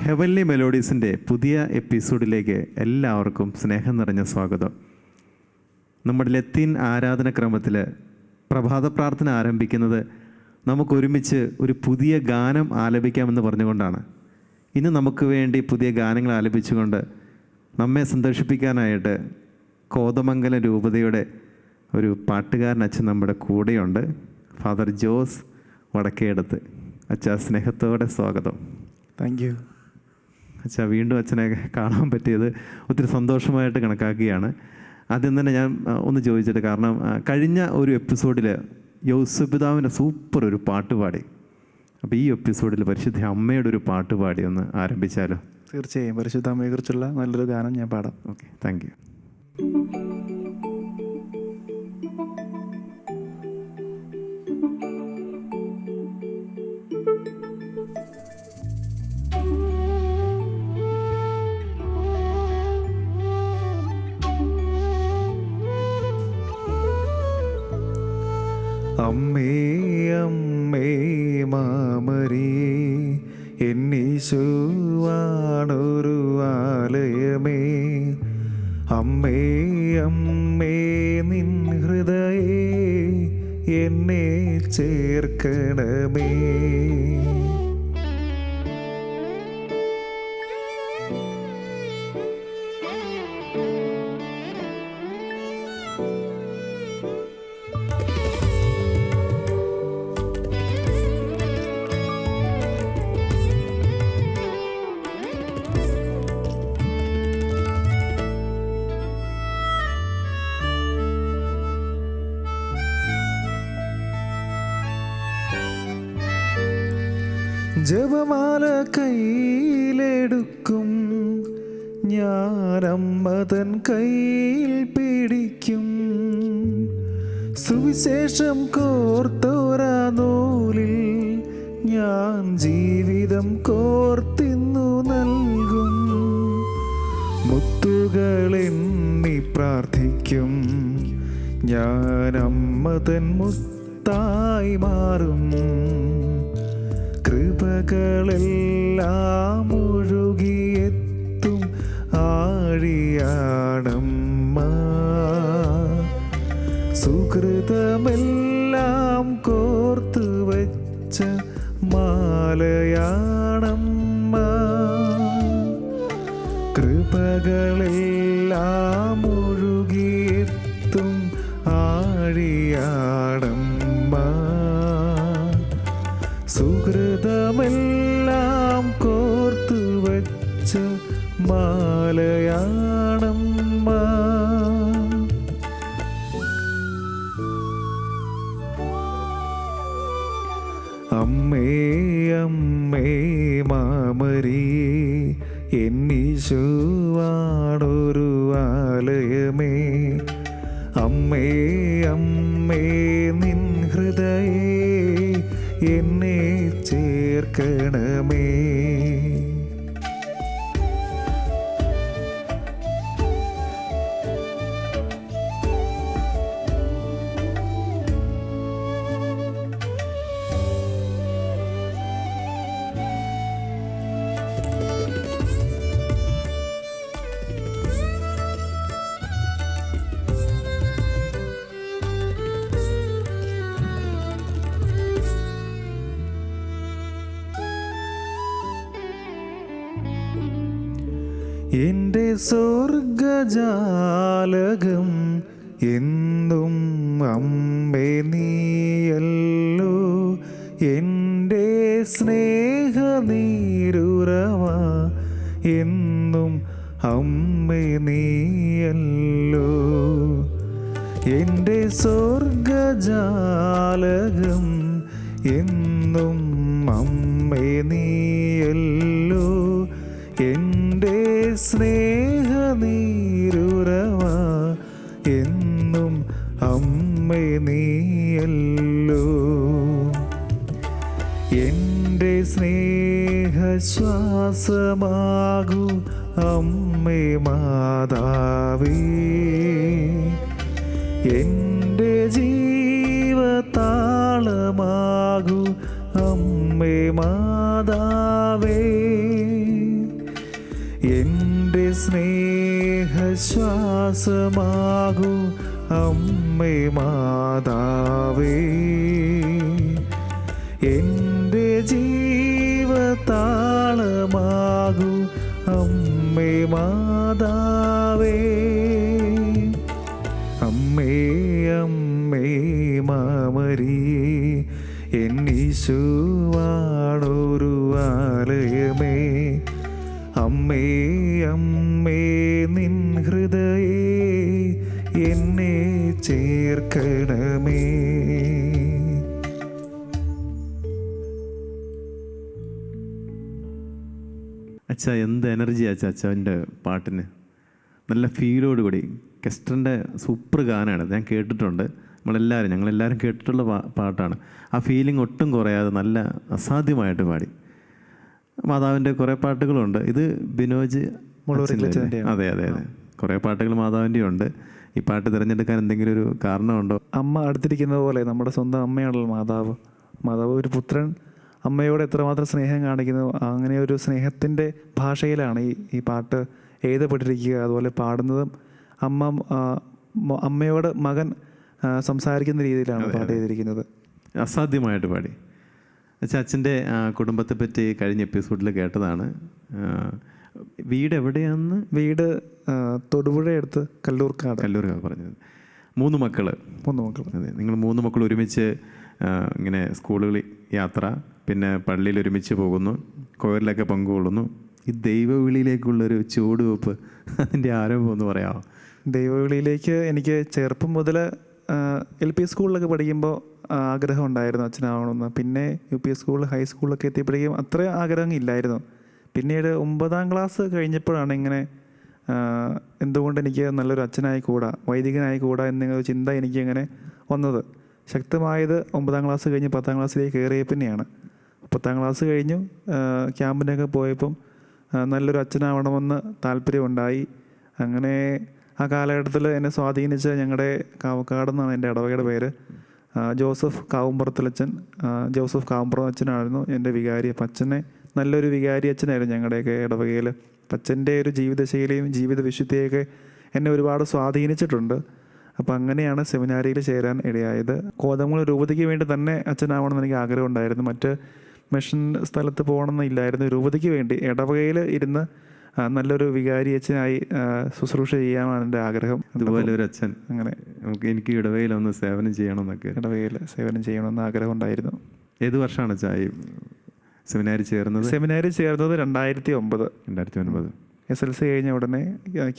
Heavenly മെലോഡീസിൻ്റെ പുതിയ എപ്പിസോഡിലേക്ക് എല്ലാവർക്കും സ്നേഹം നിറഞ്ഞ സ്വാഗതം. നമ്മുടെ ലത്തീൻ ആരാധനക്രമത്തിൽ പ്രഭാത പ്രാർത്ഥന ആരംഭിക്കുന്നത് നമുക്കൊരുമിച്ച് ഒരു പുതിയ ഗാനം ആലപിക്കാമെന്ന് പറഞ്ഞുകൊണ്ടാണ്. ഇന്ന് നമുക്ക് വേണ്ടി പുതിയ ഗാനങ്ങൾ ആലപിച്ചുകൊണ്ട് നമ്മെ സന്തോഷിപ്പിക്കാനായിട്ട് കോതമംഗലം രൂപതയുടെ ഒരു പാട്ടുകാരൻ അച്ഛൻ നമ്മുടെ കൂടെയുണ്ട്. ഫാദർ ജോസ് വടക്കേടത്ത്. അച്ഛാ, സ്നേഹത്തോടെ സ്വാഗതം. താങ്ക് യു അച്ഛാ. വീണ്ടും അച്ഛനെ കാണാൻ പറ്റിയത് ഒത്തിരി സന്തോഷമായിട്ട് കണക്കാക്കുകയാണ്. ആദ്യം തന്നെ ഞാൻ ഒന്ന് ചോദിച്ചിട്ട്, കാരണം കഴിഞ്ഞ ഒരു എപ്പിസോഡിൽ യൗസപിതാവിൻ്റെ സൂപ്പർ ഒരു പാട്ട് പാടി. അപ്പോൾ ഈ എപ്പിസോഡിൽ പരിശുദ്ധ അമ്മയുടെ ഒരു പാട്ട് പാടി ഒന്ന് ആരംഭിച്ചാലോ? തീർച്ചയായും. പരിശുദ്ധ അമ്മയെക്കുറിച്ചുള്ള നല്ലൊരു ഗാനം ഞാൻ പാടാം. Okay, thank U. അമ്മേ അമ്മേ മാമരിയേ, എന്നീശുവാണൊരു ആലയമേ. അമ്മേ അമ്മേ നിൻ ഹൃദയേ, എന്നെ ചേർക്കണമേ. ജപമാല കയ്യിലെടുക്കും ഞാൻ, അമ്മതൻ കയ്യിൽ പിടിക്കും. സുവിശേഷം കോർത്തോരാ നൂലിൽ ഞാൻ ജീവിതം കോർത്തിന്നു നൽകും. മുത്തുകളെണ്ണി പ്രാർത്ഥിക്കും ഞാൻ, അമ്മതൻ മുത്തായി മാറും. കൃപകളെല്ലാം ഒഴുകിയെത്തും ആഴിയാണമ്മ. സുകൃതമെല്ലാം കോർത്തു വച്ച മാലയാണമ്മ. കൃപകളെല്ലാം ഒഴുകിയെത്തും ആഴിയാണമ്മ. സുകൃതമെല്ലാം കോർത്തു വച്ച മാലയാണമ്മ. അമ്മേ അമ്മേ മാമരിയേ, എന്നീശുവാണൊരു ആലയമേ. അമ്മേ അമ്മേ നിൻ ഹൃദയേ, എന്നെ ചേർക്കണമേ. എൻ്റെ സ്വർഗജാലകം എന്നും അമ്മേ നീയല്ലോ. എൻ്റെ സ്നേഹനീരുറവ എന്നും അമ്മേ നീയല്ലോ. എൻ്റെ സ്വർഗജാലകം എന്നും അമ്മേ നീയല്ലോ. എൻ്റെ സ്നേഹനീരുറവ എന്നും അമ്മേ നീയല്ലോ. എൻ്റെ സ്നേഹശ്വാസമാകൂ അമ്മേ മാതാവേ. എൻ്റെ ജീവതാളമാകൂ അമ്മേ മാതാവേ. സ്നേഹശ്വാസമാകൂ അമ്മേ മാതാവേ, എൻ്റെ ജീവതാളമാകൂ അമ്മേ മാതാവേ. അമ്മേ അമ്മേ മാമരിയേ, എന്നീശുവാണൊരു ആലയമേ. അമ്മേ അമ്മേ നിൻ ഹൃദയേ എന്നെ ചേർക്കണമേ. അച്ഛാ എന്ത് എനർജി അച്ഛൻ്റെ പാട്ടിന്, നല്ല ഫീലോടുകൂടി. കെസ്റ്ററിൻ്റെ സൂപ്പർ ഗാനമാണ്, ഞാൻ കേട്ടിട്ടുണ്ട്. ഞങ്ങളെല്ലാവരും കേട്ടിട്ടുള്ള പാട്ടാണ്. ആ ഫീലിംഗ് ഒട്ടും കുറയാതെ നല്ല അസാധ്യമായിട്ട് പാടി. മാതാവിൻ്റെ കുറേ പാട്ടുകളുണ്ട്. ഇത് ബിനോജ് മുളവരിക്കിളിച്ചതിൻ്റെ. അതെ അതെ അതെ, കുറേ പാട്ടുകൾ മാതാവിൻ്റെ ഉണ്ട്. ഈ പാട്ട് തിരഞ്ഞെടുക്കാൻ എന്തെങ്കിലും ഒരു കാരണമുണ്ടോ? അമ്മ അടുത്തിരിക്കുന്നത് പോലെ നമ്മുടെ സ്വന്തം അമ്മയാണല്ലോ മാതാവ്. മാതാവ് ഒരു പുത്രൻ അമ്മയോട് എത്രമാത്രം സ്നേഹം കാണിക്കുന്നു, അങ്ങനെ ഒരു സ്നേഹത്തിൻ്റെ ഭാഷയിലാണ് ഈ പാട്ട് എഴുതപ്പെട്ടിരിക്കുക. അതുപോലെ പാടുന്നതും അമ്മയോട് മകൻ സംസാരിക്കുന്ന രീതിയിലാണ് പാട്ട് ചെയ്തിരിക്കുന്നത്. അസാധ്യമായിട്ട് പാടി. അച്ഛൻ്റെ കുടുംബത്തെ പറ്റി കഴിഞ്ഞ എപ്പിസോഡിൽ കേട്ടതാണ്. വീട് എവിടെയാണെന്ന്? വീട് തൊടുപുഴ അടുത്ത് കല്ലൂർക്കാട് പറഞ്ഞത്. 3 മക്കൾ. അതെ, നിങ്ങൾ 3 മക്കൾ ഒരുമിച്ച് ഇങ്ങനെ സ്കൂളുകളിൽ യാത്ര, പിന്നെ പള്ളിയിൽ ഒരുമിച്ച് പോകുന്നു, കോവിലൊക്കെ പങ്കുകൊള്ളുന്നു. ഈ ദൈവവിളിയിലേക്കുള്ളൊരു ചുവടുവെപ്പ്, അതിൻ്റെ ആരംഭം ഒന്ന് പറയാമോ? ദൈവവിളിയിലേക്ക് എനിക്ക് ചെറുപ്പം മുതൽ LP സ്കൂളിലൊക്കെ പഠിക്കുമ്പോൾ ആഗ്രഹം ഉണ്ടായിരുന്നു അച്ഛനാവണമെന്ന്. പിന്നെ UP സ്കൂൾ, ഹൈസ്കൂളിലൊക്കെ എത്തിയപ്പോഴേക്കും അത്ര ആഗ്രഹം ഇല്ലായിരുന്നു. പിന്നീട് 9ാം ക്ലാസ് കഴിഞ്ഞപ്പോഴാണ് ഇങ്ങനെ എന്തുകൊണ്ട് എനിക്ക് നല്ലൊരു അച്ഛനായി കൂടാ, വൈദികനായി കൂടാ എന്നൊരു ചിന്ത എനിക്ക് ഇങ്ങനെ വന്നത്. ശക്തമായത് 9ാം ക്ലാസ് കഴിഞ്ഞ് 10ാം ക്ലാസ്സിലേക്ക് കയറിയ പിന്നെയാണ്. 10ാം ക്ലാസ് കഴിഞ്ഞു ക്യാമ്പിനൊക്കെ പോയപ്പം നല്ലൊരു അച്ഛനാവണമെന്ന് താല്പര്യമുണ്ടായി. അങ്ങനെ ആ കാലഘട്ടത്തിൽ എന്നെ സ്വാധീനിച്ച ഞങ്ങളുടെ കാവക്കാട് എന്നാണ് എൻ്റെ ഇടവകയുടെ പേര്, ജോസഫ് കാവുംപുറത്തിലച്ഛൻ. ജോസഫ് കാവുംപുറത്തച്ഛനായിരുന്നു എൻ്റെ വികാരി. അപ്പം അച്ഛനെ നല്ലൊരു വികാരി അച്ഛനായിരുന്നു ഞങ്ങളുടെയൊക്കെ ഇടവകയിൽ. അച്ഛൻ്റെ ഒരു ജീവിതശൈലിയും ജീവിത വിശുദ്ധിയൊക്കെ എന്നെ ഒരുപാട് സ്വാധീനിച്ചിട്ടുണ്ട്. അപ്പോൾ അങ്ങനെയാണ് സെമിനാരിയിൽ ചേരാൻ ഇടയായത്. കോതമംഗലം രൂപതയ്ക്ക് വേണ്ടി തന്നെ അച്ഛനാവണമെന്ന് എനിക്ക് ആഗ്രഹം ഉണ്ടായിരുന്നു. മറ്റ് മിഷൻ സ്ഥലത്ത് പോകണമെന്നില്ലായിരുന്നു. രൂപതയ്ക്ക് വേണ്ടി ഇടവകയിൽ ഇരുന്ന് നല്ലൊരു വികാരി അച്ഛനായി ശുശ്രൂഷ ചെയ്യാനാണ് എൻ്റെ ആഗ്രഹം. അതുപോലെ ഒരു അച്ഛൻ, അങ്ങനെ എനിക്ക് ഇടവകയിലൊന്ന് സേവനം ചെയ്യണമെന്നൊക്കെ, ഇടവകയിൽ സേവനം ചെയ്യണമെന്ന് ആഗ്രഹം ഉണ്ടായിരുന്നു. ഏത് വർഷമാണ് ചായ സെമിനാരി ചേർന്നത്? സെമിനാരി ചേർന്നത് 2009. SLC കഴിഞ്ഞ ഉടനെ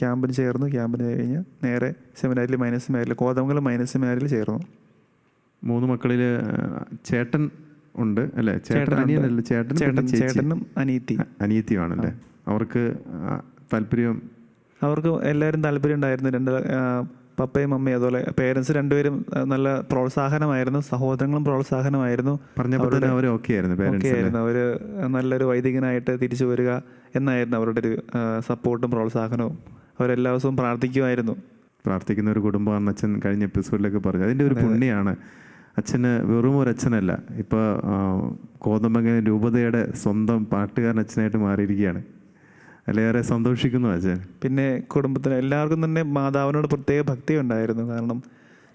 ക്യാമ്പിന് ചേർന്നു. ക്യാമ്പിന് കഴിഞ്ഞ് നേരെ സെമിനാരിൽ കോതമംഗലം മൈനസ് സെമിനാരിൽ ചേർന്നു. 3 മക്കളിൽ ചേട്ടൻ ഉണ്ട് അല്ലേ? ചേട്ടനും അനിയത്തിയുമാണല്ലേ? അവർക്ക് താല്പര്യം? അവർക്ക് എല്ലാവരും താല്പര്യം ഉണ്ടായിരുന്നു. 2 പപ്പയും മമ്മയും അതുപോലെ പേരൻസ് രണ്ടുപേരും നല്ല പ്രോത്സാഹനമായിരുന്നു. സഹോദരങ്ങളും പ്രോത്സാഹനമായിരുന്നു. ആയിരുന്നു. അവർ നല്ലൊരു വൈദികനായിട്ട് തിരിച്ചു വരിക എന്നായിരുന്നു അവരുടെ ഒരു സപ്പോർട്ടും പ്രോത്സാഹനവും. അവരെല്ലാ ദിവസവും പ്രാർത്ഥിക്കുന്ന ഒരു കുടുംബമാണ് അച്ഛൻ കഴിഞ്ഞ എപ്പിസോഡിലൊക്കെ പറഞ്ഞു. അതിൻ്റെ ഒരു പുണ്യാണ്. അച്ഛന് വെറും ഒരു അച്ഛനല്ല, ഇപ്പോൾ കോതമംഗലം രൂപതയുടെ സ്വന്തം പാട്ടുകാരൻ അച്ഛനായിട്ട് മാറിയിരിക്കുകയാണ്. അതിലേറെ സന്തോഷിക്കുന്നു അച്ഛൻ. പിന്നെ കുടുംബത്തിന് എല്ലാവർക്കും തന്നെ മാതാവിനോട് പ്രത്യേക ഭക്തി ഉണ്ടായിരുന്നു. കാരണം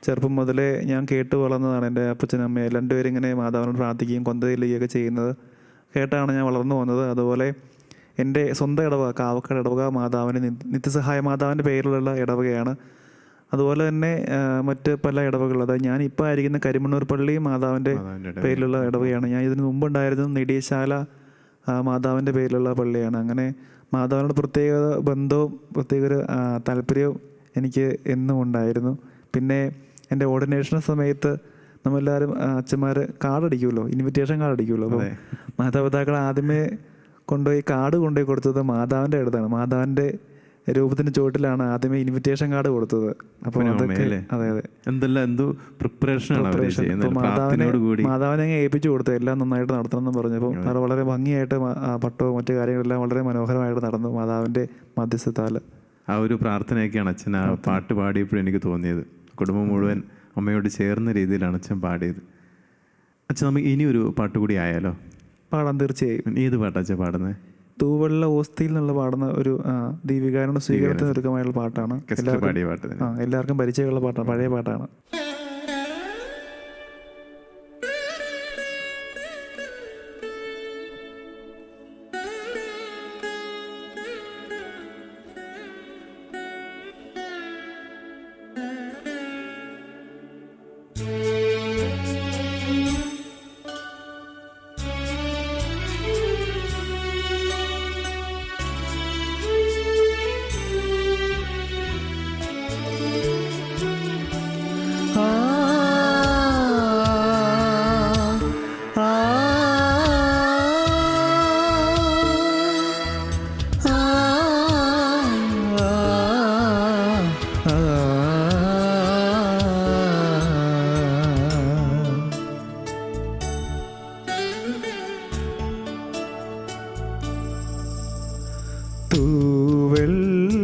ചെറുപ്പം മുതലേ ഞാൻ കേട്ട് വളർന്നതാണ്. എൻ്റെ അപ്പച്ചനും അമ്മയും രണ്ടുപേരും ഇങ്ങനെ മാതാവിനോട് പ്രാർത്ഥിക്കുകയും കൊന്തയിലുകയൊക്കെ ചെയ്യുന്നത് കേട്ടാണ് ഞാൻ വളർന്നു വന്നത്. അതുപോലെ എൻ്റെ സ്വന്തം ഇടവക കാവക്കാട് ഇടവക മാതാവിന് നിത്യസഹായ മാതാവിൻ്റെ പേരിലുള്ള ഇടവകയാണ്. അതുപോലെ തന്നെ മറ്റ് പല ഇടവകൾ, അതായത് ഞാനിപ്പോൾ ആയിരിക്കുന്ന കരിമണ്ണൂർ പള്ളി മാതാവിൻ്റെ പേരിലുള്ള ഇടവകയാണ്. ഞാൻ ഇതിന് മുമ്പുണ്ടായിരുന്നത് നെടിയശാല മാതാവിൻ്റെ പേരിലുള്ള പള്ളിയാണ്. അങ്ങനെ മാതാവിനോട് പ്രത്യേക ബന്ധവും പ്രത്യേക ഒരു താല്പര്യവും എനിക്ക് എന്നും ഉണ്ടായിരുന്നു. പിന്നെ എൻ്റെ ഓർഡിനേഷൻ സമയത്ത് നമ്മളെല്ലാവരും അച്ഛന്മാർ കാർഡടിക്കുമല്ലോ, ഇൻവിറ്റേഷൻ കാർഡ് അടിക്കുമല്ലോ. അപ്പോൾ മാതാപിതാക്കൾ ആദ്യമേ കൊണ്ടുപോയി കൊടുത്തത് മാതാവിൻ്റെ അടുത്താണ്. മാതാവിൻ്റെ രൂപത്തിന് ചുവട്ടിലാണ് ആദ്യമേ ഇൻവിറ്റേഷൻ കാർഡ് കൊടുത്തത്. അപ്പോൾ അതൊക്കെ അതെ മാതാവിനെ അങ്ങ് ഏൽപ്പിച്ചു കൊടുത്തത് എല്ലാം നന്നായിട്ട് നടത്തണം എന്ന് പറഞ്ഞപ്പോൾ അത് വളരെ ഭംഗിയായിട്ട് പട്ടവും മറ്റു കാര്യങ്ങളെല്ലാം വളരെ മനോഹരമായിട്ട് നടന്നു മാതാവിൻ്റെ മധ്യസ്ഥത്താൽ. ആ ഒരു പ്രാർത്ഥനയൊക്കെയാണ് അച്ഛൻ ആ പാട്ട് പാടിയപ്പോഴും എനിക്ക് തോന്നിയത്. കുടുംബം മുഴുവൻ അമ്മയോട് ചേർന്ന രീതിയിലാണ് അച്ഛൻ പാടിയത്. അച്ഛൻ നമുക്ക് ഇനിയൊരു പാട്ട് കൂടി ആയാലോ? പാടാം, തീർച്ചയായും. ഏത് പാട്ടാ അച്ഛൻ പാടുന്നത്? തൂവെള്ള ഓസ്തിയിൽ നിന്നുള്ള പാടുന്ന ഒരു ദീപികാരുടെ സ്വീകരണത്തിന് ഒരുക്കമായുള്ള പാട്ടാണ്. പാടിയ പാട്ട് തന്നെ. എല്ലാവർക്കും പരിചയമുള്ള പാട്ടാണ്, പഴയ പാട്ടാണ്.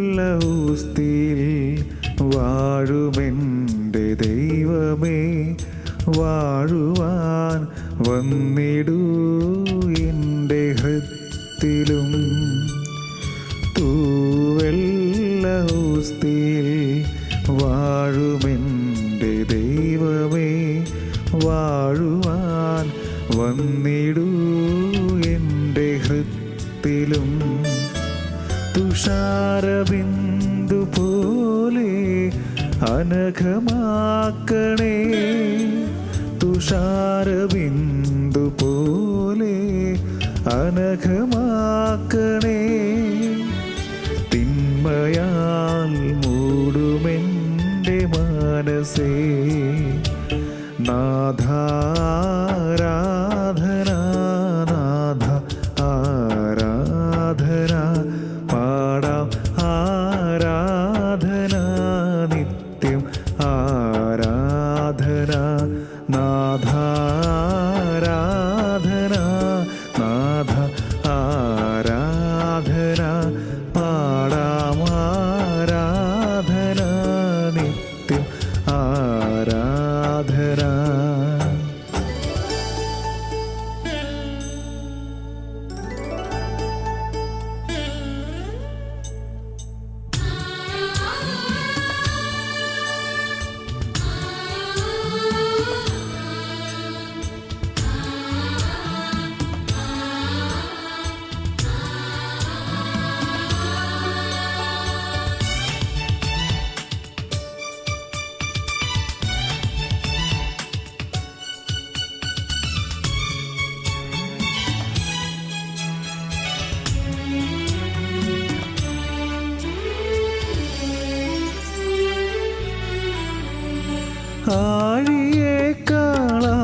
തൂവെള്ളൂസ്തിയിൽ വാഴുമെൻ്റെ ദൈവമേ, വാഴുവാൻ വന്നിടൂ എൻ്റെ ഹൃത്തിലും. തൂവെള്ളൂസ്തിയിൽ വാഴുമെൻ്റെ ദൈവമേ, വാഴുവാൻ വന്നിടൂ എൻ്റെ ഹൃത്തിലും. തുഷാരബിന്ദു പോലെ അനഘമാക്കണേ, തുഷാരബിന്ദു പോലെ അനഘമാക്കണേ. തിന്മയാൽ മൂടുമെൻ്റെ മനസ്സേ, നാഥാരാധന നാഥ ആരാധന, പാടാം ആരാധന നിത്യം ആരാധന. നാഥാരാധന നാഥ ആരാധന, പാടാം ആരാധന നിത്യം ആരാധന.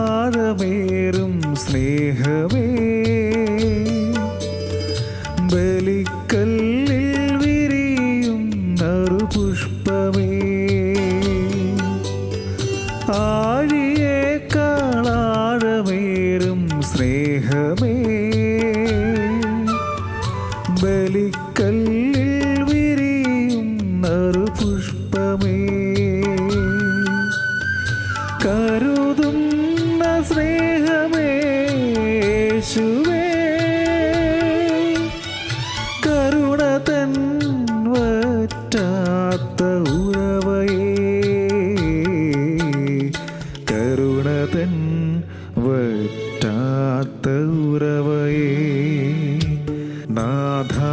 ആഴിയേക്കാളാഴമേറും സ്നേഹമേ, ബലിക്കല്ലിൽ വിരിയും നറുപുഷ്പമേ. ആഴിയേക്കാളാഴമേറും സ്നേഹമേ, ബലിക്കല്ലിൽ വിരിയും നറുപുഷ്പമേ. കരുതുന്ന സ്നേഹമേ യേശുവേ, കരുണ തൻ വറ്റാത്ത ഉറവയേ, കരുണ തൻ വറ്റാത്ത ഉറവയേ. നാഥാ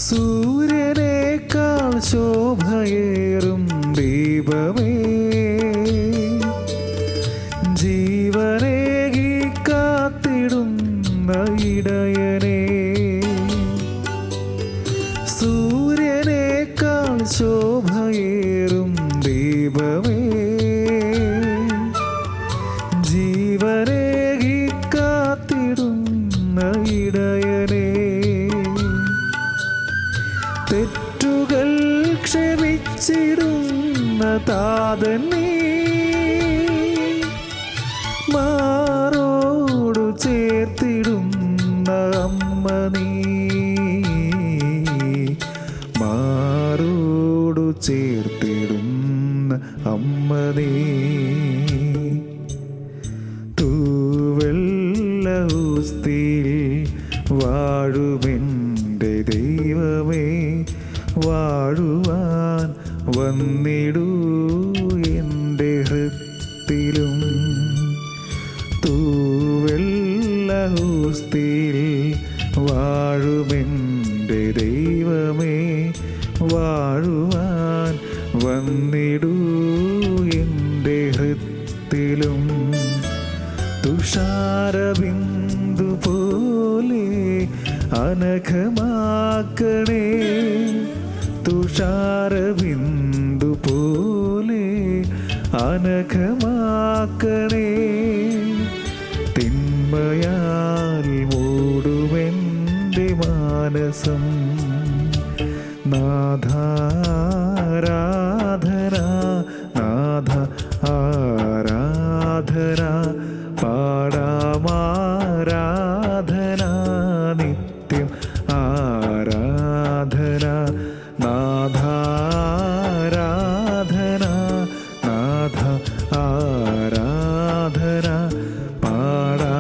സൂര്യനേക്കാൾ ശോഭയേറും ദീപമേ, ജീവനേകി കാത്തിടുന്ന ഇടയനേ. സൂര്യനേക്കാൾ ശോഭയേറും ദീപമേ, ജീവനേകി കാത്തിടുന്ന ഇടയനേ. തെറ്റുകൾ ക്ഷമിച്ചിടുന്ന താതൻ നീ, മാറോടു ചേർത്തിടുന്ന അമ്മ നീ, മാറോടു ചേർത്തിടുന്ന അമ്മ നീ. തൂവെള്ളസ്തിയിൽ വാഴുമെൻ്റെ ദൈവമേ, വാഴുവാൻ വന്നിടൂ എൻ്റെ ഹൃത്തിലും. തൂവെള്ളസ്തിയിൽ വാഴുമെൻ്റെ ദൈവമേ, വാഴുവാൻ വന്നിടൂ എൻ്റെ ഹൃത്തിലും. തുഷാരബിന്ദു പോലെ അനഘമാക്കണേ, തുഷാരബിന്ദു പോലെ അനഘമാക്കണേ. തിന്മയാൽ മൂടുമെൻ്റെ മാനസം, നാഥാരാധന, നാഥ ആരാധന, പാടാമാരാധന, നിത്യം ആരാധന. നാഥാരാധന, നാഥ ആരാധന, പാടാമാരാധന,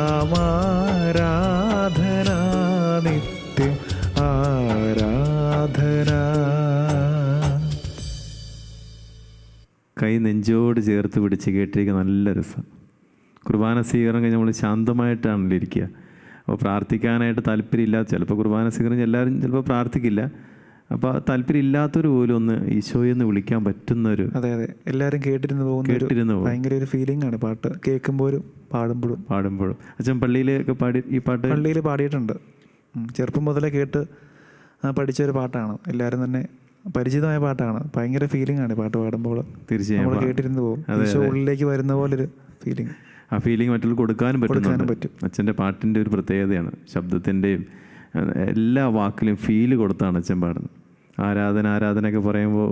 നിത്യം ആരാധന. കൈ നെഞ്ചോട് ചേർത്ത് പിടിച്ച് കേട്ടിരിക്കുക നല്ല രസം. കുർബാന സ്വീകരണം കഴിഞ്ഞ് നമ്മൾ ശാന്തമായിട്ടാണല്ലോ ഇരിക്കുക. അപ്പോൾ പ്രാർത്ഥിക്കാനായിട്ട് താല്പര്യമില്ലാത്ത, ചിലപ്പോൾ കുർബാന സ്വീകരണം എല്ലാവരും ചിലപ്പോൾ പ്രാർത്ഥിക്കില്ല. അപ്പോൾ താല്പര്യം ഇല്ലാത്തവർ പോലും ഒന്ന് ഈശോയെ ഒന്ന് വിളിക്കാൻ പറ്റുന്നൊരു, അതെ അതെ, എല്ലാവരും കേട്ടിരുന്ന് പോകുന്ന ഭയങ്കര ഒരു ഫീലിംഗ് ആണ് പാട്ട് കേൾക്കുമ്പോഴും പാടുമ്പോഴും. അച്ഛൻ പള്ളിയിലൊക്കെ പാടി ഈ പാട്ട്? പള്ളിയിൽ പാടിയിട്ടുണ്ട്. ചെറുപ്പം മുതലേ കേട്ട് പഠിച്ചൊരു പാട്ടാണ്, എല്ലാവരും തന്നെ പരിചിതമായ പാട്ടാണ്. ഭയങ്കര ഫീലിംഗ് ആണ് പാട്ട് പാടുമ്പോൾ. തീർച്ചയായും കേട്ടിരുന്ന് പോകും, ഈശോ ഉള്ളിലേക്ക് വരുന്ന പോലൊരു ഫീലിംഗ്. ആ ഫീലിംഗ് മറ്റുള്ള കൊടുക്കാനും പറ്റും. അച്ഛൻ്റെ പാട്ടിൻ്റെ ഒരു പ്രത്യേകതയാണ്, ശബ്ദത്തിൻ്റെയും എല്ലാ വാക്കിലും ഫീല് കൊടുത്താണ് അച്ഛൻ പാടുന്നത്. ആരാധനയൊക്കെ പറയുമ്പോൾ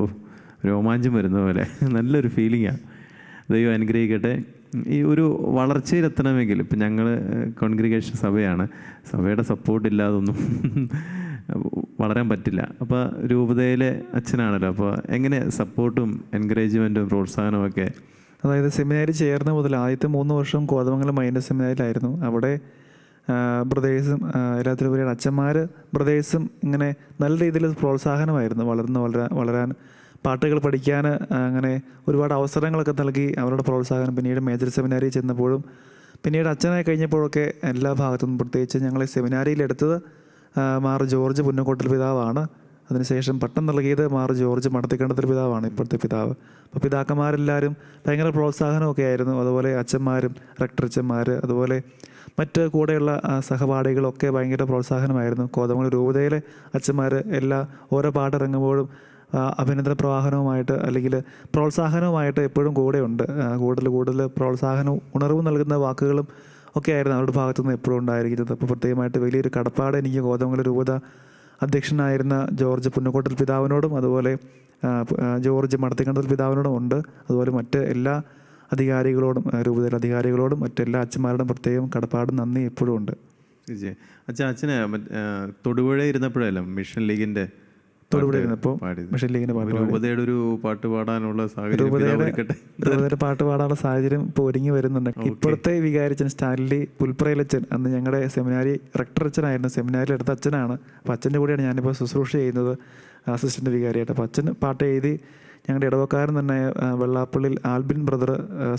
രോമാഞ്ചം വരുന്ന പോലെ നല്ലൊരു ഫീലിംഗാണ്. ദൈവം അനുഗ്രഹിക്കട്ടെ. ഈ ഒരു വളർച്ചയിലെത്തണമെങ്കിൽ ഇപ്പം ഞങ്ങൾ കോൺഗ്രിഗേഷൻ സഭയാണ്, സഭയുടെ സപ്പോർട്ടില്ലാതൊന്നും വളരാൻ പറ്റില്ല. അപ്പോൾ രൂപതയിലെ അച്ഛനാണല്ലോ, അപ്പോൾ എങ്ങനെ സപ്പോർട്ടും എൻകറേജ്മെൻറ്റും പ്രോത്സാഹനവും ഒക്കെ? അതായത് സെമിനാരി ചേർന്ന മുതൽ ആദ്യത്തെ 3 വർഷം കോതമംഗലം മൈനർ സെമിനാരിയിലായിരുന്നു. അവിടെ ബ്രദേഴ്സും എല്ലാത്തിലും ഉപരിയാണ് അച്ഛന്മാർ, ബ്രദേഴ്സും ഇങ്ങനെ നല്ല രീതിയിൽ പ്രോത്സാഹനമായിരുന്നു വളരാൻ, പാട്ടുകൾ പഠിക്കാൻ, അങ്ങനെ ഒരുപാട് അവസരങ്ങളൊക്കെ നൽകി അവരുടെ പ്രോത്സാഹനം. പിന്നീട് മേജർ സെമിനാരിയിൽ ചെന്നപ്പോഴും പിന്നീട് അച്ഛനായി കഴിഞ്ഞപ്പോഴൊക്കെ എല്ലാ ഭാഗത്തുനിന്നും, പ്രത്യേകിച്ച് ഞങ്ങളെ സെമിനാരിയിലെടുത്തത് മാർ ജോർജ് പുന്നക്കോട്ടിൽ പിതാവാണ്. അതിനുശേഷം പട്ടം നൽകിയത് മാർ ജോർജ് മടത്തിക്കണ്ടത്തിൽ പിതാവാണ്, ഇപ്പോഴത്തെ പിതാവ്. അപ്പോൾ പിതാക്കന്മാരെല്ലാവരും ഭയങ്കര പ്രോത്സാഹനമൊക്കെ ആയിരുന്നു. അതുപോലെ അച്ഛന്മാരും റെക്ടറച്ചന്മാർ, അതുപോലെ മറ്റ് കൂടെയുള്ള സഹപാഠികളൊക്കെ ഭയങ്കര പ്രോത്സാഹനമായിരുന്നു. കോതമംഗലം രൂപതയിലെ അച്ഛന്മാർ ഓരോ പാട്ടിറങ്ങുമ്പോഴും അഭിനന്ദന പ്രവാഹനവുമായിട്ട് അല്ലെങ്കിൽ പ്രോത്സാഹനവുമായിട്ട് എപ്പോഴും കൂടെയുണ്ട്. കൂടുതൽ പ്രോത്സാഹനവും ഉണർവ് നൽകുന്ന വാക്കുകളും ഒക്കെ ആയിരുന്നു അവരുടെ ഭാഗത്തുനിന്ന് എപ്പോഴും ഉണ്ടായിരിക്കുന്നത്. അപ്പോൾ പ്രത്യേകമായിട്ട് വലിയൊരു കടപ്പാട് എനിക്ക് കോതമംഗലം രൂപത അധ്യക്ഷനായിരുന്ന ജോർജ് പുന്നക്കോട്ടിൽ പിതാവിനോടും അതുപോലെ ജോർജ് മടത്തിക്കണ്ടത്തിൽ പിതാവിനോടും ഉണ്ട്. അതുപോലെ മറ്റ് എല്ലാ അധികാരികളോടും, രൂപതയിലെ അധികാരികളോടും മറ്റെല്ലാ അച്ഛന്മാരോടും പ്രത്യേകം കടപ്പാടും നന്ദി എപ്പോഴും ഉണ്ട്. അച്ഛനെ തൊടുപുഴ ഇരുന്നപ്പോഴല്ലോ മിഷൻ ലീഗിൻ്റെ തൊടുപുഴ ഇരുന്നപ്പോൾ മിഷൻ ലീഗിൻ്റെ രൂപതയുടെ ഒരു പാട്ട് പാടാനുള്ള രൂപതയുടെ പാട്ട് പാടാനുള്ള സാഹചര്യം ഇപ്പോൾ ഒരുങ്ങി വരുന്നുണ്ട്. ഇപ്പോഴത്തെ വികാരിച്ചൻ സ്റ്റാൻലി പുൽപ്പറയിലച്ഛൻ, അന്ന് ഞങ്ങളുടെ സെമിനാരി റെക്ടർ അച്ഛനായിരുന്നു, സെമിനാരിലെടുത്ത അച്ഛനാണ്. അപ്പോൾ അച്ഛൻ്റെ കൂടെയാണ് ഞാനിപ്പോൾ ശുശ്രൂഷ ചെയ്യുന്നത് അസിസ്റ്റൻ്റ് വികാരിയായിട്ട്. അപ്പോൾ അച്ഛൻ പാട്ട് എഴുതി ഞങ്ങളുടെ ഇടവക്കാരൻ തന്നെ വെള്ളാപ്പള്ളിയിൽ ആൽബിൻ ബ്രദർ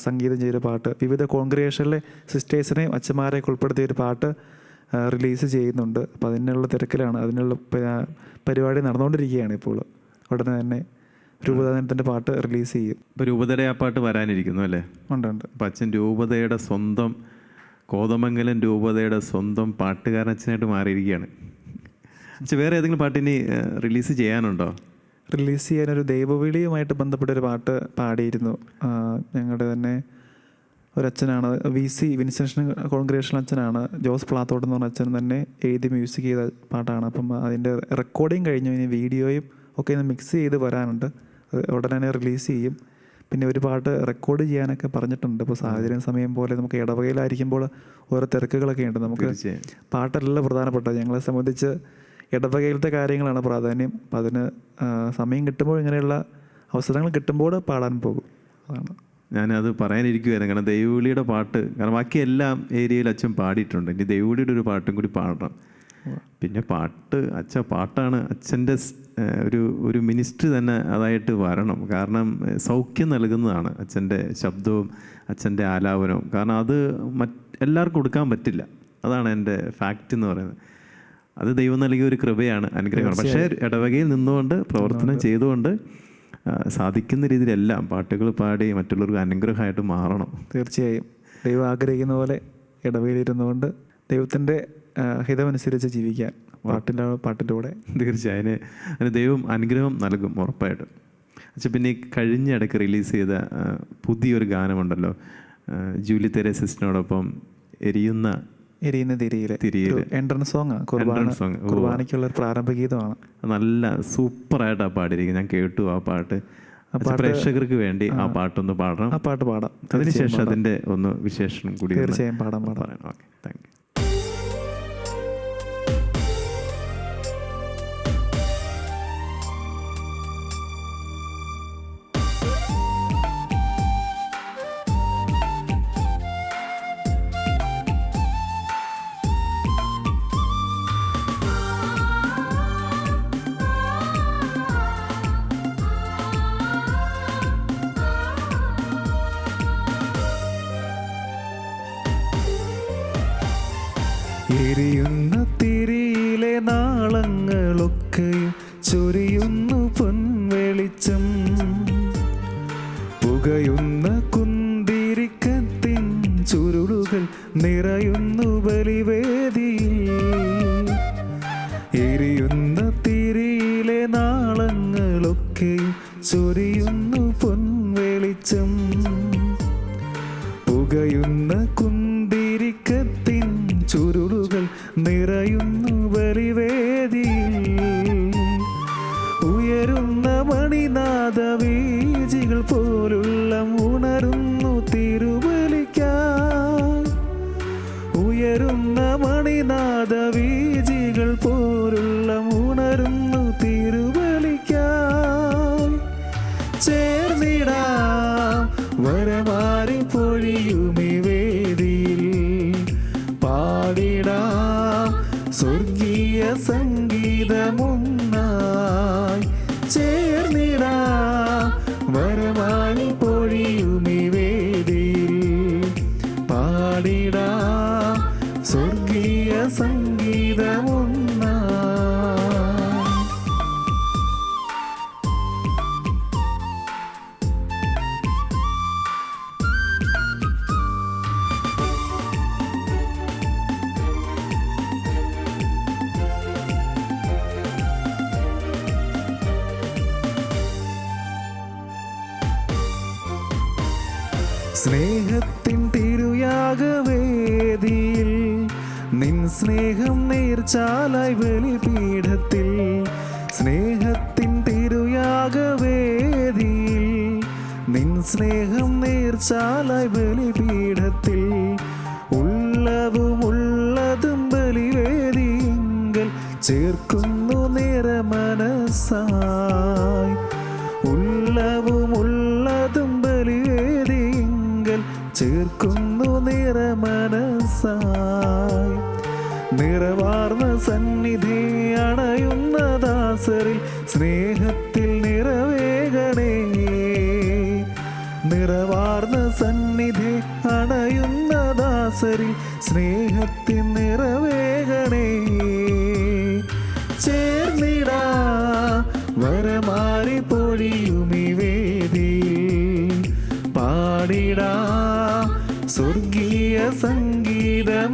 സംഗീതം ചെയ്ത പാട്ട്, വിവിധ കോൺഗ്രിഗേഷനിലെ സിസ്റ്റേഴ്സിനെയും അച്ഛന്മാരെയൊക്കെ ഉൾപ്പെടുത്തിയൊരു പാട്ട് റിലീസ് ചെയ്യുന്നുണ്ട്. അപ്പോൾ അതിനുള്ള തിരക്കിലാണ്, അതിനുള്ള പരിപാടി നടന്നുകൊണ്ടിരിക്കുകയാണ് ഇപ്പോൾ. ഉടനെ തന്നെ രൂപതാനത്തിൻ്റെ പാട്ട് റിലീസ് ചെയ്യും. ഇപ്പോൾ രൂപതയുടെ ആ പാട്ട് വരാനിരിക്കുന്നു അല്ലേ? ഉണ്ട്. അപ്പം അച്ഛൻ രൂപതയുടെ സ്വന്തം, കോതമംഗലം രൂപതയുടെ സ്വന്തം പാട്ടുകാരനച്ഛനായിട്ട് മാറിയിരിക്കുകയാണ്. അച്ഛൻ വേറെ ഏതെങ്കിലും പാട്ട് ഇനി റിലീസ് ചെയ്യാനുണ്ടോ? റിലീസ് ചെയ്യാനൊരു ദൈവവിളിയുമായിട്ട് ബന്ധപ്പെട്ടൊരു പാട്ട് പാടിയിരുന്നു. ഞങ്ങളുടെ തന്നെ ഒരച്ഛനാണ്, VC വിൻസെൻഷൻ കോൺഗ്രേഷൻ അച്ഛനാണ്, ജോസ് പ്ലാത്തോട്ട് എന്ന് പറഞ്ഞ അച്ഛൻ തന്നെ എഴുതി മ്യൂസിക് ചെയ്ത പാട്ടാണ്. അപ്പം അതിൻ്റെ റെക്കോർഡിങ് കഴിഞ്ഞു, ഇനി വീഡിയോയും ഒക്കെ ഒന്ന് മിക്സ് ചെയ്ത് വരാനുണ്ട്. ഉടനെ റിലീസ് ചെയ്യും. പിന്നെ ഒരു പാട്ട് റെക്കോർഡ് ചെയ്യാനൊക്കെ പറഞ്ഞിട്ടുണ്ട്. ഇപ്പോൾ സാഹചര്യം സമയം പോലെ നമുക്ക് ഇടവകയിലായിരിക്കുമ്പോൾ ഓരോ തിരക്കുകളൊക്കെ ഉണ്ട്. നമുക്ക് പാട്ടല്ല പ്രധാനപ്പെട്ടത്. ഞങ്ങളെ സംബന്ധിച്ച് ഇടവകയിലത്തെ കാര്യങ്ങളാണ് പ്രാധാന്യം. അപ്പം അതിന് സമയം കിട്ടുമ്പോൾ, ഇങ്ങനെയുള്ള അവസരങ്ങൾ കിട്ടുമ്പോൾ പാടാൻ പോകും. അതാണ് ഞാനത് പറയാനിരിക്കുമായിരുന്നു. കാരണം ദൈവവിളിയുടെ പാട്ട്, കാരണം ബാക്കി എല്ലാ ഏരിയയിലും അച്ഛൻ പാടിയിട്ടുണ്ട്. ഇനി ദൈവവിളിയുടെ ഒരു പാട്ടും കൂടി പാടണം. പിന്നെ പാട്ടാണ് അച്ഛൻ്റെ ഒരു മിനിസ്ട്രി തന്നെ അതായിട്ട് വരണം. കാരണം സൗഖ്യം നൽകുന്നതാണ് അച്ഛൻ്റെ ശബ്ദവും അച്ഛൻ്റെ ആലാപനവും. കാരണം അത് എല്ലാവർക്കും കൊടുക്കാൻ പറ്റില്ല. അതാണ് എൻ്റെ ഫാക്റ്റ് എന്ന് പറയുന്നത്. അത് ദൈവം നൽകിയ ഒരു കൃപയാണ്, അനുഗ്രഹമാണ്. പക്ഷേ ഇടവകയിൽ നിന്നുകൊണ്ട് പ്രവർത്തനം ചെയ്തുകൊണ്ട് സാധിക്കുന്ന രീതിയിലെല്ലാം പാട്ടുകൾ പാടി മറ്റുള്ളവർക്ക് അനുഗ്രഹമായിട്ട് മാറണം. തീർച്ചയായും ദൈവം ആഗ്രഹിക്കുന്ന പോലെ ഇടവകയിലിരുന്നുകൊണ്ട് ദൈവത്തിൻ്റെ ഹിതമനുസരിച്ച് ജീവിക്കാൻ പാട്ടിൻ്റെ കൂടെ തീർച്ചയായും അതിന് ദൈവം അനുഗ്രഹം നൽകും ഉറപ്പായിട്ടും. പക്ഷേ പിന്നെ ഈ കഴിഞ്ഞ ഇടയ്ക്ക് റിലീസ് ചെയ്ത പുതിയൊരു ഗാനമുണ്ടല്ലോ, ജൂലി തെരേസിനോടൊപ്പം എരിയുന്ന തിരിയിലെ എൻട്രൻസ് സോങ്, കുർബാനയ്ക്കുള്ള ഒരു പ്രാരംഭ ഗീതമാണ്. നല്ല സൂപ്പറായിട്ടാണ് പാടിയിരിക്കുന്നത്. ഞാൻ കേട്ടു ആ പാട്ട്. പ്രേക്ഷകർക്ക് വേണ്ടി ആ പാട്ടൊന്ന് പാടണം. ആ പാട്ട് പാടാം. അതിനുശേഷം അതിൻ്റെ ഒന്ന് വിശേഷം കൂടി തീർച്ചയായും പാടാം. Okay, thank you. എരിയുന്ന തിരിയിലെ നാളങ്ങളൊക്കെയും ചൊരിയുന്നു പൊൻവെളിച്ചം, പുകയുന്ന കുന്തിരിക്കത്തിൻ ചുരുളുകൾ നിറയുന്നു ബലിവേദിയിൽ. എരിയുന്ന തിരിയിലെ നാളങ്ങളൊക്കെയും ചൊരിയുന്നു പൊൻവെളിച്ചം, പുകയുന്ന കുന്തിരിക്കത്തിൻ ചുരുളുകൾ നിറയുന്നു ബലിവേദിയിൽ. ഉയരുന്ന മണിനാദ വീജികൾ പോലുള്ള ഉണരുന്നു തിരുബലിക്കായി. ഉയരുന്ന മണിനാദ വീജികൾ പോലുള്ള ഉണരുന്നു തിരുബലിക്കായി. ചേർന്നിടാം വരമാരി പൊഴിയുമി വേദിയിൽ, പാടിടാം സ്വർഗീയ സംഗീതമൊന്നായി. ചേർന്നിടാം വരമാരി പൊഴിയുമി വേദിയിൽ, പാടിടാം സ്വർഗീയ സംഗീതമൊന്നായി. സ്നേഹത്തിൻ തിരുയാഗവേദിയിൽ നിൻ സ്നേഹം നീർച്ചാലായി ബലിപീഠത്തിൽ. സ്നേഹത്തിൻ തിരുയാഗവേദിയിൽ നിൻ സ്നേഹം നീർച്ചാലായി ബലിപീഠത്തിൽ. ഉള്ളതും ബലിവേദിയെങ്കിൽ ചേർക്കുന്നു നിറമനസ്സായി. ഉള്ളതും ബലിവേദിയെങ്കിൽ ചേർക്കുന്നു നിറമനസ്സായി. നിറവാർന്ന സന്നിധി അണയുന്ന ദാസരിൽ സ്നേഹത്തിൽ നിറവേകണേ. നിറവാർന്ന സന്നിധി അണയുന്ന ദാസരിൽ സ്നേഹത്തിൽ നിറവേകണേ. വരമാരി പൊഴിയുമി വേദിയിൽ പാടിടാം സ്വർഗീയ സംഗീതമൊന്നായി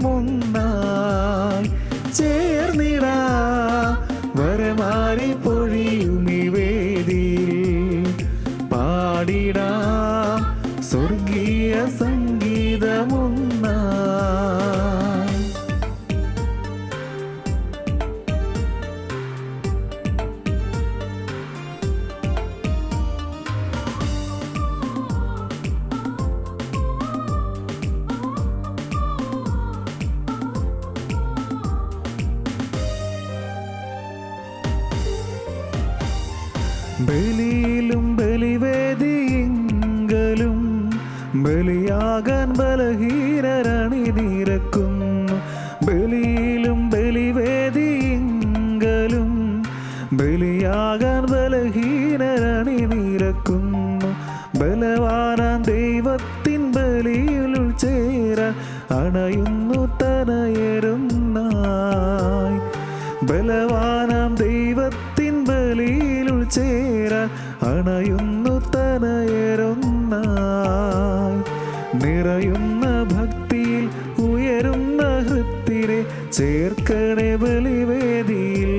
ചേർന്നിടാം. വരമാരി പൊഴിയുമി വേദിയിൽ പാടിടാം സ്വർഗീയ സംഗീതമൊന്നായി. ബലിയിലും ബലിവേദിയെങ്കിലും ബലിയാകാൻ ബലഹീനരണിനിരക്കുന്നു. ബലിയിലും ബലിവേദിയെങ്കിലും ബലിയാകാൻ ബലഹീനരണിനിരക്കുന്നു. ബലവാനാം ദൈവത്തിൻ ബലിയിൽ ചേരാൻ അണയുന്നു തനയരുന്നായി. ബലവാനാം ദൈവത്തിൻ ബലിയിൽ ചേരാൻ അണയുന്നു തനയരുന്നായി. നിറയുന്ന ഭക്തിയിൽ ഉയരുന്ന ഹൃത്തിനെ ചേർക്കണേ ബലിവേദിയിൽ.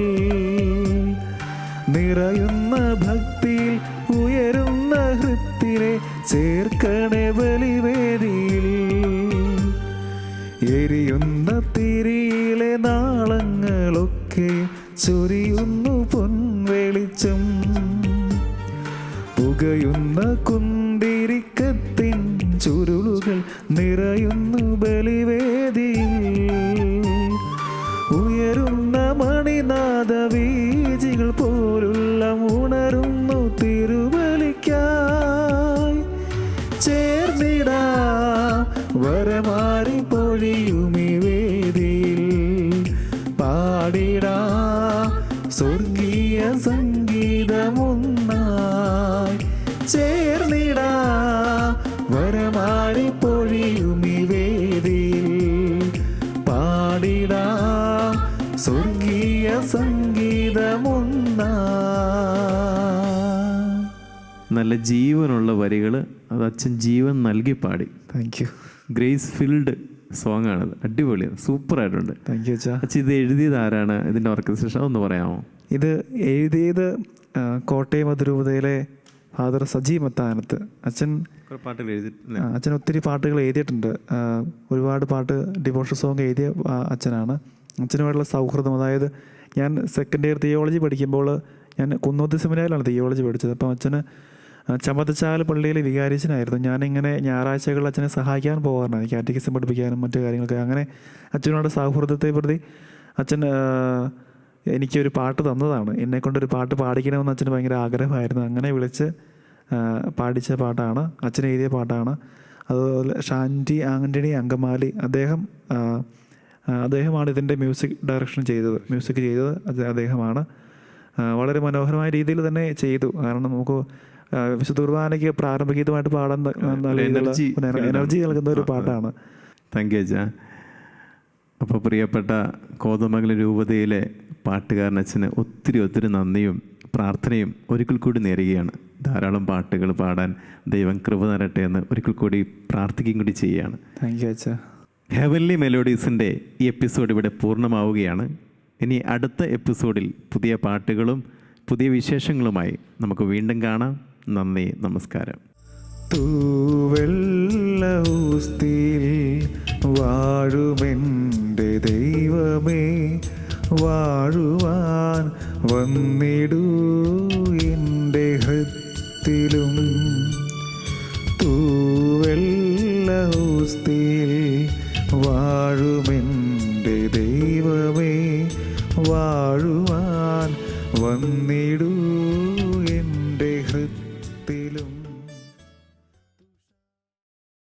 നിറയുന്ന ഭക്തിയിൽ ഉയരുന്ന ഹൃത്തിനെ ചേർക്കണേ ബലിവേദിയിൽ. എരിയുന്ന തിരിയിലെ നാളങ്ങളൊക്കെ ചൊരിയുന്നു പൊൻവെളിച്ചം. പുകയുന്ന കുന്തിരിക്കത്തിൻ ചുരുളുകൾ നിറയുന്നു ബലിവേദിയിൽ. ഉയരുന്ന മണിനാദ വീജികൾ പോലുള്ള ഉണരുന്നു തിരുബലിക്കായി. ചേർന്നിടാം വരമാരി പൊഴിയുമി വേദിയിൽ പാടിടാം സ്വർഗീയ സംഗീതമൊന്നായി. ചേർന്നിടാം വരമാരി പൊഴിയുമി വേദിയിൽ പാടിടാം സ്വർഗീയ സംഗീതമൊന്നായി. നല്ല ജീവനുള്ള വരികൾ, അത് അച്ഛൻ ജീവൻ നൽകി പാടി. Thank you. Grace filled song ആണത്. അടിപൊളിയാണ്, സൂപ്പറായിട്ടുണ്ട്. താങ്ക് യു അച്ഛാ. അച്ഛൻ ഇത് എഴുതിയത് ആരാണ്? ഇതിൻ്റെ ഓർക്കസ്ട്രേഷൻ ഒന്ന് പറയാമോ? ഇത് എഴുതിയത് കോട്ടയം അതിരൂപതയിലെ ഫാദർ സജി മത്താനത്ത്. അച്ഛൻ പാട്ടുകൾ എഴുതിയിട്ടില്ല? അച്ഛൻ ഒത്തിരി പാട്ടുകൾ എഴുതിയിട്ടുണ്ട്. ഒരുപാട് പാട്ട് ഡിവോഷൻ സോങ് എഴുതിയ അച്ഛനാണ്. അച്ഛനുമായിട്ടുള്ള സൗഹൃദം, അതായത് ഞാൻ സെക്കൻഡ് ഇയർ തിയോളജി പഠിക്കുമ്പോൾ ഞാൻ കുന്നോത്തി സെമിനാരിലാണ് തിയോളജി പഠിച്ചത്. അപ്പം അച്ഛന് ചമ്പതച്ചാൽ പള്ളിയിലെ വികാരിച്ചനായിരുന്നു. ഞാനിങ്ങനെ ഞായറാഴ്ചകളിൽ അച്ഛനെ സഹായിക്കാൻ പോകാറുണ്ട്, കാറ്റഗിസം പഠിപ്പിക്കാനും മറ്റു കാര്യങ്ങളൊക്കെ. അങ്ങനെ അച്ഛനോട് സൗഹൃദത്തെ പ്രതി അച്ഛൻ എനിക്കൊരു പാട്ട് തന്നതാണ്. എന്നെക്കൊണ്ടൊരു പാട്ട് പാടിക്കണമെന്ന് അച്ഛന് ഭയങ്കര ആഗ്രഹമായിരുന്നു. അങ്ങനെ വിളിച്ച് പാടിച്ച പാട്ടാണ്, അച്ഛൻ എഴുതിയ പാട്ടാണ്. അതുപോലെ ഷാൻറ്റി ആൻ്റണി അങ്കമാലി അദ്ദേഹമാണ് ഇതിൻ്റെ മ്യൂസിക് ചെയ്തത് അദ്ദേഹമാണ്. വളരെ മനോഹരമായ രീതിയിൽ തന്നെ ചെയ്തു. കാരണം നമുക്ക് വിശുദ്ധ കുർബാനയ്ക്ക് പ്രാരംഭികമായിട്ട് പാടാൻ എനർജി നൽകുന്ന ഒരു പാട്ടാണ്. താങ്ക് യു അച്ഛാ. അപ്പോൾ പ്രിയപ്പെട്ട കോതമംഗലം രൂപതയിലെ പാട്ടുകാരനച്ഛന് ഒത്തിരി നന്ദിയും പ്രാർത്ഥനയും ഒരിക്കൽ കൂടി നേരുകയാണ്. ധാരാളം പാട്ടുകൾ പാടാൻ ദൈവം കൃപ തരട്ടെ എന്ന് ഒരിക്കൽ കൂടി പ്രാർത്ഥിക്കുകയും കൂടി ചെയ്യുകയാണ്. താങ്ക് യു അച്ഛാ. ഹെവൻലി മെലോഡീസിൻ്റെ ഈ എപ്പിസോഡ് ഇവിടെ പൂർണ്ണമാവുകയാണ്. ഇനി അടുത്ത എപ്പിസോഡിൽ പുതിയ പാട്ടുകളും പുതിയ വിശേഷങ്ങളുമായി നമുക്ക് വീണ്ടും കാണാം. നന്ദി, നമസ്കാരം. തൂവെള്ളൂസ്തിയിൽ വാഴുമെൻ്റെ ദൈവമേ, വാഴുവാൻ വന്നിടൂ എൻ്റെ ഹൃത്തിലും. തൂവെള്ളൂസ്തിയിൽ വാഴുമെൻ്റെ ദൈവമേ, വാഴുവാൻ വന്നിടൂ